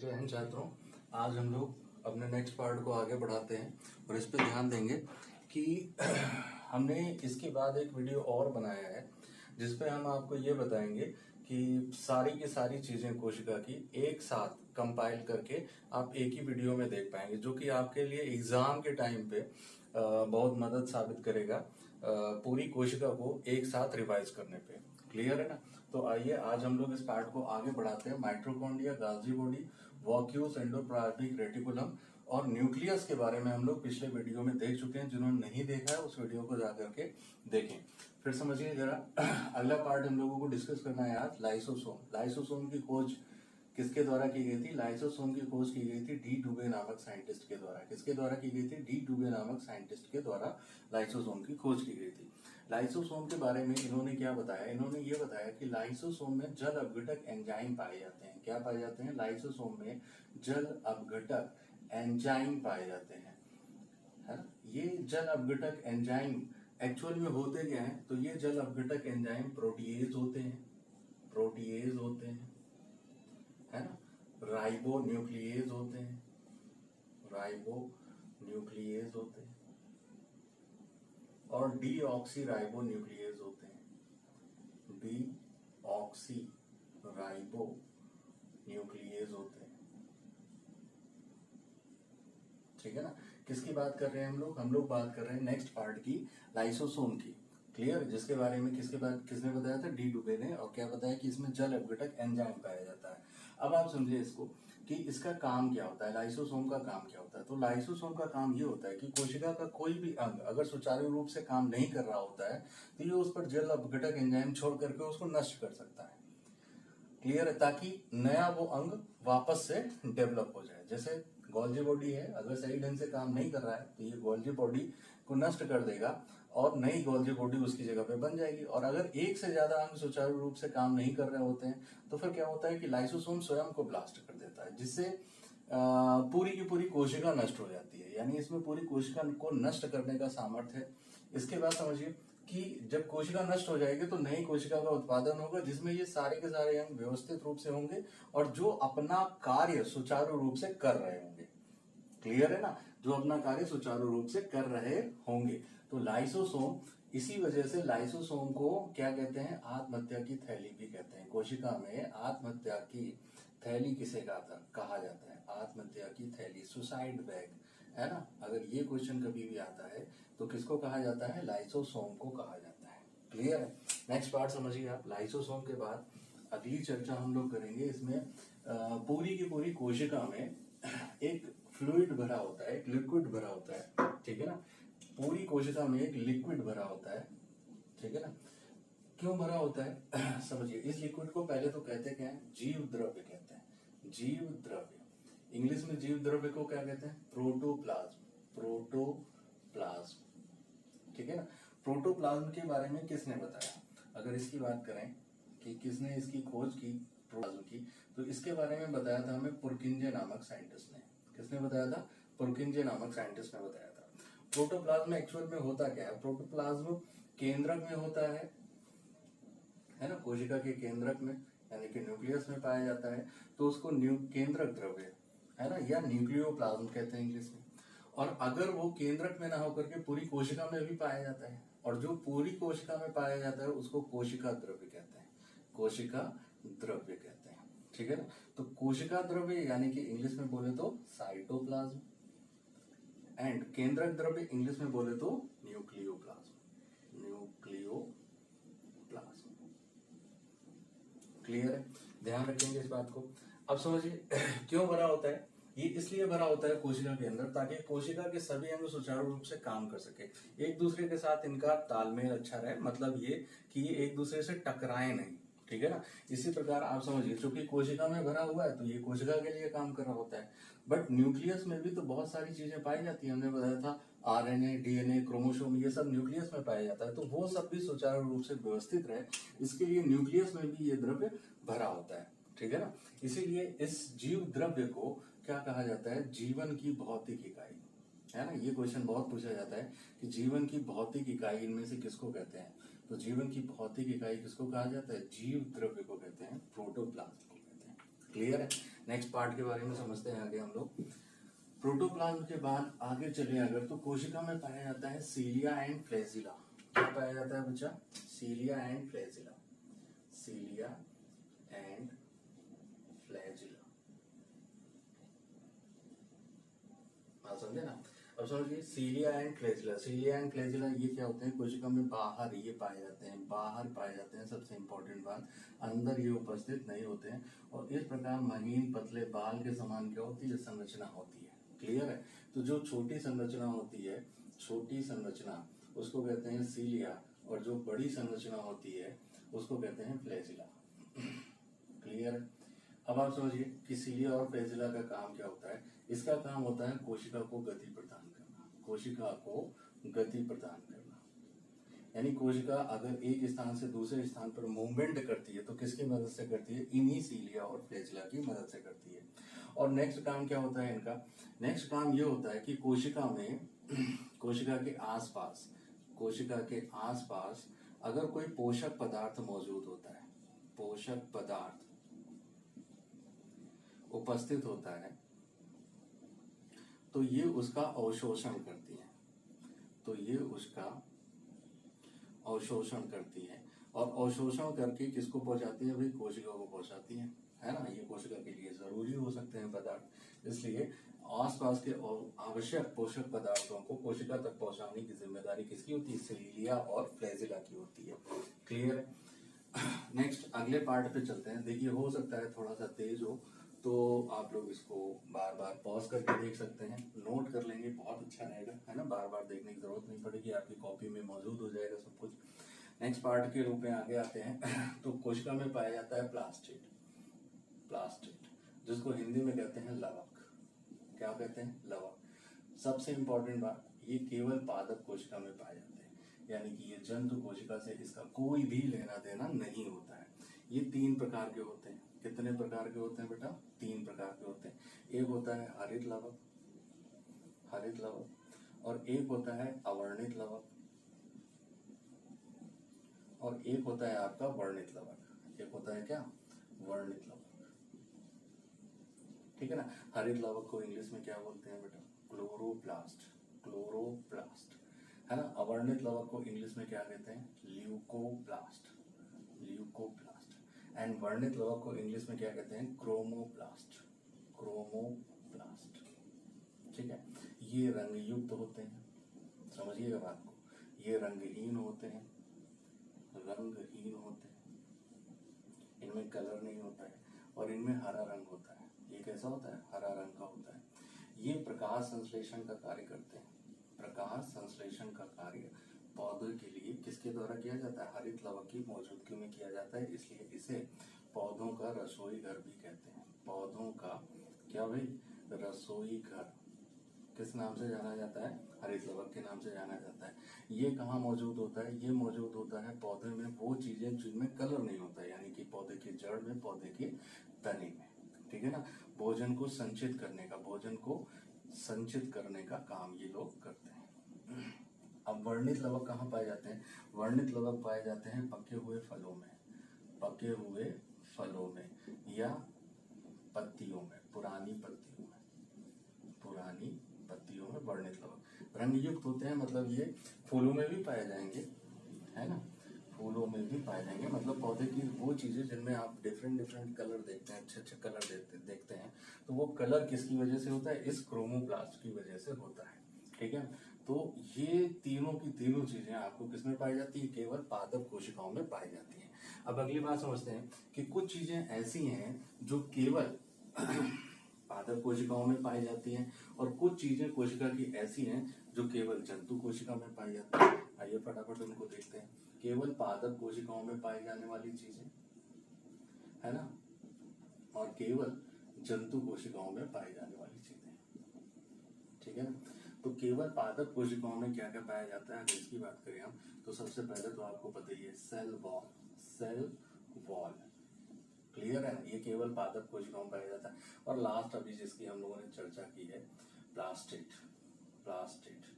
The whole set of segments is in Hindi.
जय हिंद छात्रों। आज हम लोग अपने नेक्स्ट पार्ट को आगे बढ़ाते हैं और इस पे ध्यान देंगे कि हमने इसके बाद एक वीडियो और बनाया है जिसपे हम आपको ये बताएंगे कि सारी की सारी चीजें कोशिका की एक साथ कंपाइल करके आप एक ही वीडियो में देख पाएंगे, जो कि आपके लिए एग्जाम के टाइम पे बहुत मदद साबित करेगा पूरी कोशिका को एक साथ रिवाइज करने पे। क्लियर है ना? तो आइए आज हम लोग इस पार्ट को आगे बढ़ाते हैं। Mitochondria, गाल्जी body, vacuoles, endoplasmic reticulum और न्यूक्लियस के बारे में हम लोग पिछले वीडियो में देख चुके हैं। जिन्होंने नहीं देखा है उस वीडियो को जाकर के देखें। फिर समझिए जरा, अगला पार्ट हम लोगों को डिस्कस करना है आज लाइसोसोम। लाइसोसोम की खोज किसके द्वारा की गई थी? लाइसोसोम की खोज की गई थी डी डुबे नामक साइंटिस्ट के द्वारा। किसके द्वारा की गई थी? डी डुबे नामक साइंटिस्ट के द्वारा लाइसोसोम की खोज की गई थी। लाइसोसोम के बारे में इन्होंने क्या बताया? इन्होंने ये बताया कि लाइसोसोम में जल अपघटक एंजाइम पाए जाते हैं। क्या पाए जाते हैं? लाइसोसोम में जल अपघटक एंजाइम पाए जाते हैं, है ना? ये जल अपघटक एंजाइम एक्चुअल में होते क्या है? तो ये जल अपघटक एंजाइम प्रोटीएज होते हैं, प्रोटीएज होते हैं, है ना? राइबो न्यूक्लिएज होते हैं, राइबो न्यूक्लिएज होते हैं और डीऑक्सी राइबो न्यूक्लिएज होते हैं, डीऑक्सी राइबो न्यूक्लिएज होते हैं। ठीक है ना? किसकी बात कर रहे हैं हम लोग? हम लोग बात कर रहे हैं नेक्स्ट पार्ट की, लाइसोसोम की। क्लियर? जिसके बारे में किसने बताया था? डी डुबे ने। और क्या बताया कि इसमें जल अपघटक एंजाइम पाया जाता है। अब आप समझिए इसको कि इसका काम क्या होता है, लाइसोसोम का काम क्या होता है। तो लाइसोसोम का काम ये होता है कि कोशिका का कोई भी अंग अगर सुचारू रूप से काम नहीं कर रहा होता है तो ये उस पर जल अपघटक एंजाइम छोड़ करके उसको नष्ट कर सकता है। क्लियर है? ताकि नया वो अंग वापस से डेवलप हो जाए। जैसे गोल्जी बॉडी है, अगर सही ढंग से काम नहीं कर रहा है तो ये गोल्जी बॉडी को नष्ट कर देगा और नई गोल्जी बॉडी उसकी जगह पे बन जाएगी। और अगर एक से ज्यादा अंग सुचारू रूप से काम नहीं कर रहे होते हैं तो फिर क्या होता है कि लाइसोसोम स्वयं को ब्लास्ट कर देता है, जिससे पूरी की पूरी कोशिका नष्ट हो जाती है। यानी इसमें पूरी कोशिका को नष्ट करने का सामर्थ्य है। इसके बाद समझिए कि जब कोशिका नष्ट हो जाएगी तो नई कोशिका का उत्पादन होगा, जिसमें ये सारे के सारे अंग व्यवस्थित रूप से होंगे और जो अपना कार्य सुचारू रूप से कर रहे होंगे। क्लियर है ना? जो अपना कार्य सुचारू रूप से कर रहे होंगे। तो लाइसोसोम, इसी वजह से लाइसोसोम को क्या कहते हैं? आत्महत्या की थैली भी कहते हैं। कोशिका में आत्महत्या की थैली किसे कहा जाता है? आत्महत्या की थैली, सुसाइड बैग, है ना? अगर ये क्वेश्चन कभी भी आता है तो किसको कहा जाता है? लाइसोसोम को कहा जाता है। क्लियर है? नेक्स्ट पार्ट समझिए आप। लाइसोसोम के बाद अगली चर्चा हम लोग करेंगे। इसमें पूरी की पूरी कोशिका में एक फ्लूइड भरा होता है, एक लिक्विड भरा होता है। ठीक है ना? पूरी कोशिका में एक लिक्विड भरा होता है। ठीक है ना? क्यों भरा होता है? समझिए, इस लिक्विड को पहले तो कहते क्या है? जीव द्रव्य कहते हैं। जीव द्रव्य, इंग्लिश में जीव द्रव्य को क्या कहते हैं? Protoplasm, protoplasm. ठीक है ना? प्रोटोप्लाज्म के बारे में किसने बताया? अगर इसकी बात करें कि किसने इसकी खोज की प्रोटोप्लाज्म की, तो इसके बारे में बताया था हमें पुरकिंजे नामक साइंटिस्ट ने। किसने बताया था? पुरकिंजे नामक साइंटिस्ट ने बताया था। प्रोटोप्लाज्म एक्चुअल में होता क्या है? प्रोटोप्लाज्म केंद्रक में होता है ना? कोशिका के केंद्रक में यानी कि न्यूक्लियस में पाया जाता है, तो उसको केंद्रक द्रव्य, है ना, या न्यूक्लियोप्लाज्म कहते हैं इंग्लिश में। और अगर वो केंद्रक में ना होकर के पूरी कोशिका में भी पाया जाता है, और जो पूरी कोशिका में पाया जाता है उसको कोशिका द्रव्य कहते हैं। कोशिका द्रव्य कहते हैं। ठीक है ना? तो कोशिका द्रव्य यानी कि इंग्लिश में बोले तो साइटोप्लाज्म, एंड केंद्रक द्रव्य इंग्लिश में बोले तो न्यूक्लियोप्लाज्म, न्यूक्लियोप्लाज्म। क्लियर है? ध्यान रखेंगे इस बात को। अब समझिए क्यों भरा होता है? ये इसलिए भरा होता है कोशिका के अंदर ताकि कोशिका के सभी अंग सुचारू रूप से काम कर सके, एक दूसरे के साथ इनका तालमेल अच्छा रहे। मतलब ये कि ये एक दूसरे से टकराए नहीं। ठीक है ना? इसी प्रकार आप समझिए, चूंकि कोशिका में भरा हुआ है तो ये कोशिका के लिए काम कर रहा होता है। बट न्यूक्लियस में भी तो बहुत सारी चीजें पाई जाती है। हमने बताया था आरएनए, डीएनए, क्रोमोसोम, ये सब न्यूक्लियस में पाया जाता है। तो वो सब भी सुचारू रूप से व्यवस्थित रहे, इसके लिए न्यूक्लियस में भी ये द्रव्य भरा होता है। ठीक है ना? इसीलिए इस जीव द्रव्य को क्या कहा जाता है? जीवन की भौतिक इकाई, है ना? ये क्वेश्चन बहुत पूछा जाता है कि जीवन की भौतिक इकाई इनमें से किसको कहते हैं? तो जीवन की भौतिक इकाई किसको कहा जाता है? जीव द्रव्य को कहते हैं, प्रोटोप्लाज्म को कहते हैं। क्लियर है? नेक्स्ट पार्ट के बारे में समझते हैं आगे हम लोग। प्रोटोप्लाज्म के बाद आगे चले अगर तो कोशिका में पाया जाता है सीलिया एंड फ्लैजिला। क्या पाया जाता है बच्चा? Cilia and flagella, cilia and flagella. हाँ समझे ना? अब समझिए cilia and flagella, cilia and flagella ये क्या होते हैं? कोशिका में बाहर ये पाए जाते हैं, बाहर पाए जाते हैं। सबसे इंपॉर्टेंट बात, अंदर ये उपस्थित नहीं होते हैं। और इस प्रकार महीन पतले बाल के समान क्या होती है? संरचना होती है। क्लियर है? तो जो छोटी संरचना होती है, छोटी संरचना उसको कहते हैं सीलिया, और जो बड़ी संरचना होती है उसको कहते हैं फ्लैजिला। क्लियर है? अब आप समझिए कि सीलिया और फ्लैजिला का काम क्या होता है। इसका काम होता है कोशिका को गति प्रदान करना, कोशिका को गति प्रदान करना। यानी कोशिका अगर एक स्थान से दूसरे स्थान पर मूवमेंट करती है तो किसकी मदद से करती है? इन्हीं सीलिया और फ्लैजिला की मदद से करती है। और नेक्स्ट काम क्या होता है इनका? नेक्स्ट काम ये होता है कि कोशिका में कोशिका के आसपास, कोशिका के आसपास अगर कोई पोषक पदार्थ मौजूद होता है, पोषक पदार्थ उपस्थित होता है तो ये उसका अवशोषण करती है, तो ये उसका अवशोषण करती है। और अवशोषण करके किसको पहुंचाती है? भाई कोशिका को पहुंचाती है ना? ये कोशिका के लिए जरूरी हो सकते हैं पदार्थ, इसलिए आसपास के आवश्यक पोषक पदार्थों को कोशिका तक पहुंचाने की जिम्मेदारी किसकी होती है? सीलिया और फ्लैजिला की होती है। क्लियर है? नेक्स्ट अगले पार्ट पे चलते हैं। देखिए हो सकता है थोड़ा सा तेज हो तो आप लोग इसको बार बार पॉज करके देख सकते हैं, नोट कर लेंगे, बहुत अच्छा रहेगा, है ना? बार बार देखने की जरूरत नहीं पड़ेगी, आपकी कॉपी में मौजूद हो जाएगा सब कुछ। नेक्स्ट पार्ट के रूप में आगे आते हैं तो कोशिका में पाया जाता है प्लास्टिड, प्लास्टिड जिसको हिंदी में कहते हैं लवक। क्या कहते हैं? लवक। सबसे इंपॉर्टेंट बात, ये केवल पादप कोशिका में पाए जाते हैं, यानी कि ये जंतु कोशिका से इसका कोई भी लेना देना नहीं होता है। ये 3 प्रकार के होते हैं। कितने प्रकार के होते हैं बेटा? 3 प्रकार के होते हैं। एक होता है हरित लवक, हरित लवक, और एक होता है अवर्णित लवक, और एक होता है आपका वर्णित लवक। एक होता है क्या? वर्णित लवक। ठीक है ना? हरित लवक को इंग्लिश में क्या बोलते हैं बेटा? क्लोरोप्लास्ट, क्लोरोप्लास्ट, है ना? अवर्णित लवक को इंग्लिश में क्या कहते हैं? Leucoplast, leucoplast. एंड वर्णित लवक को इंग्लिश में क्या कहते हैं? Chromoplast, chromoplast. ठीक है? ये रंगयुक्त होते हैं, समझिएगा बात को। ये रंगहीन होते हैं, रंगहीन होते हैं, इनमें कलर नहीं होता है, और इनमें हरा रंग होता है। ये कैसा होता है? हरा रंग का होता है। ये प्रकाश संश्लेषण का कार्य करते हैं। प्रकाश संश्लेषण का कार्य पौधे के लिए किसके द्वारा किया जाता है? हरित लवक की मौजूदगी में किया जाता है, इसलिए इसे पौधों का रसोई घर भी कहते हैं। पौधों का क्या भाई? रसोई घर। किस नाम से जाना जाता है? हरित लवक के नाम से जाना जाता है। ये कहाँ मौजूद होता है? ये मौजूद होता है पौधे में वो चीजें जिनमें कलर नहीं होता है, यानी कि पौधे की जड़ में, पौधे के तने में। ठीक है ना? भोजन को संचित करने का, भोजन को संचित करने का काम ये लोग करते हैं। अब वर्णित लवक कहाँ पाए जाते हैं? वर्णित लवक पाए जाते हैं पके हुए फलों में, पके हुए फलों में या पत्तियों में, पुरानी पत्तियों में, पुरानी पत्तियों में वर्णित लवक। रंगयुक्त होते हैं, मतलब ये फूलों में भी पाए जाएंगे, है ना? फूलों में भी पाए जाएंगे, मतलब पौधे की वो चीजें जिनमें आप डिफरेंट डिफरेंट कलर देखते हैं, अच्छे अच्छे कलर देखते हैं, तो वो कलर किसकी वजह से होता है? इस क्रोमोप्लास्ट की वजह से होता है। ठीक है? तो ये तीनों की तीनों चीजें आपको किसमें पाई जाती है? केवल पादप कोशिकाओं में पाई जाती है। अब अगली बात समझते हैं कि कुछ चीजें ऐसी हैं जो केवल पादप कोशिकाओं में पाई जाती हैं, और कुछ चीजें कोशिका की ऐसी हैं जो केवल जंतु कोशिका में पाई जाती है। आइए फटाफट उनको देखते हैं। केवल पादप कोशिकाओं में पाई जाने वाली चीजें, है ना, और केवल जंतु कोशिकाओं में पाई जाने वाली चीजें। ठीक है ना? तो केवल पादप कोशिकाओं में क्या क्या पाया जाता है? अगर इसकी बात करें हम तो सबसे पहले तो आपको पता ही है cell wall, cell wall. Clear है? ये केवल पादप कोशिकाओं में पाया जाता है। और लास्ट अभी जिसकी हम लोगों ने चर्चा की है, प्लास्टिड, प्लास्टिड,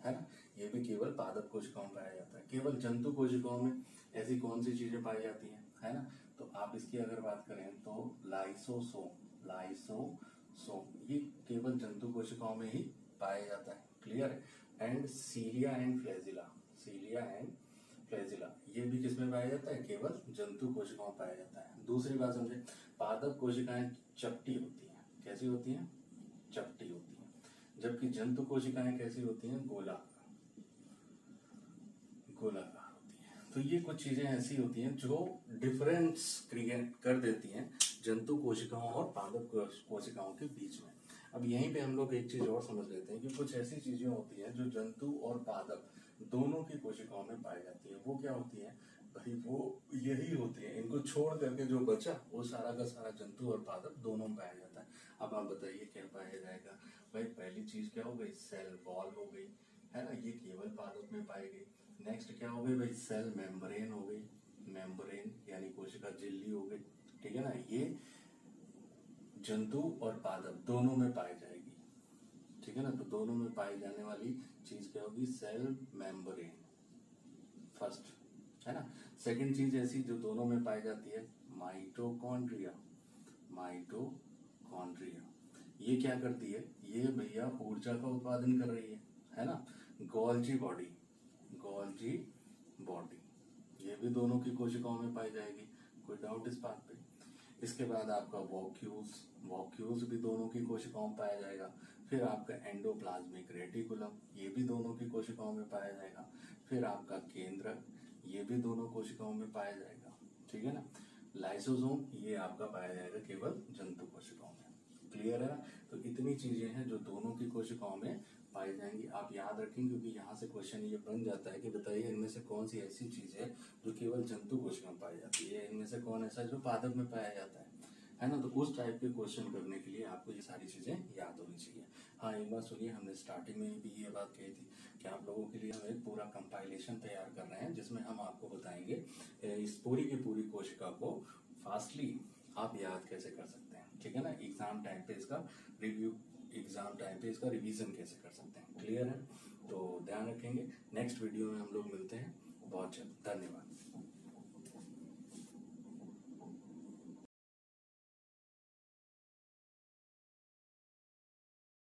है ना? ये भी केवल पादप कोशिकाओं में पाया जाता है। केवल जंतु कोशिकाओं में ऐसी कौन सी चीजें पाई जाती हैं, है ना? तो आप इसकी अगर बात करें तो लाइसोसोम, लाइसोसोम ये केवल जंतु कोशिकाओं में ही पाया जाता है, क्लियर है। And cilia and flagella, cilia and flagella ये भी किसमें पाया जाता है, केवल जंतु कोशिकाओं में पाया जाता है। दूसरी बात समझे, पादप कोशिकाएं चपटी होती हैं, कैसी होती हैं, चपटी होती हैं, जबकि जंतु कोशिकाएं कैसी होती हैं, गोलाकार होती हैं। तो ये कुछ चीजें ऐसी होती हैं जो डिफरेंस क्रिएट कर देती हैं जंतु कोशिकाओं और पादप कोशिकाओं के बीच में। अब यहीं पे हम लोग एक चीज और समझ लेते हैं कि कुछ ऐसी चीजें होती हैं जो जंतु और पादप दोनों की कोशिकाओं में पाई जाती है। वो क्या होती है भाई, वो यही होती है, इनको छोड़ करके जो बचा वो सारा का सारा जंतु और पादप दोनों में पाया जाता है। अब आप बताइए क्या पाया जाएगा भाई, पहली चीज क्या हो गई, सेल वॉल हो गई, है ना, ये केवल पादप में पाई गई। नेक्स्ट क्या हो गई भाई, सेल मेम्ब्रेन हो गई, मेम्ब्रेन यानी कोशिका झिल्ली हो गई, ठीक है ना, ये जंतु और पादप दोनों में पाई जाएगी, ठीक है ना। तो दोनों में पाई जाने वाली चीज क्या होगी, सेल मेम्ब्रेन फर्स्ट, है ना। सेकंड चीज ऐसी जो दोनों में पाई जाती है, माइटोकॉन्ड्रिया, माइटोकॉन्ड्रिया ये क्या करती है, ये भैया ऊर्जा का उत्पादन कर रही है ना। गोल्जी बॉडी, गोल्जी बॉडी ये भी दोनों की कोशिकाओं में पाई जाएगी, कोई डाउट इस बात पे। इसके बाद आपका वॉक्यूल्स, वॉक्यूल्स भी दोनों की कोशिकाओं में पाया जाएगा। फिर आपका एंडोप्लाज्मिक रेटिकुलम ये भी दोनों की कोशिकाओं में पाया जाएगा। फिर आपका केंद्रक ये भी दोनों कोशिकाओं में पाया जाएगा, ठीक है ना। लाइसोसोम ये आपका पाया जाएगा केवल जंतु कोशिकाओं में, क्लियर है ना। तो इतनी चीजें हैं जो दोनों की कोशिकाओं में पाई जाएंगी, आप याद रखें, क्योंकि यहाँ से क्वेश्चन ये बन जाता है कि बताइए इनमें से कौन सी ऐसी चीज है जो केवल जंतु कोशिका में पाई जाती है, इनमें से कौन ऐसा जो पादप में पाया जाता है ना। तो उस टाइप के क्वेश्चन करने के लिए आपको ये सारी चीजें याद होनी चाहिए। हाँ एक बात सुनिए, हमने स्टार्टिंग में भी ये बात कही थी कि आप लोगों के लिए हम एक पूरा कंपाइलेशन तैयार कर रहे हैं जिसमें हम आपको बताएंगे इस पूरी की पूरी कोशिका को फास्टली आप याद कैसे कर सकते हैं, ठीक है ना। एग्जाम टाइम पे इसका रिव्यू, एग्जाम टाइम पे इसका रिवीजन कैसे कर सकते हैं, क्लियर है। तो ध्यान रखेंगे, नेक्स्ट वीडियो में हम लोग मिलते हैं, बहुत जल्द, धन्यवाद।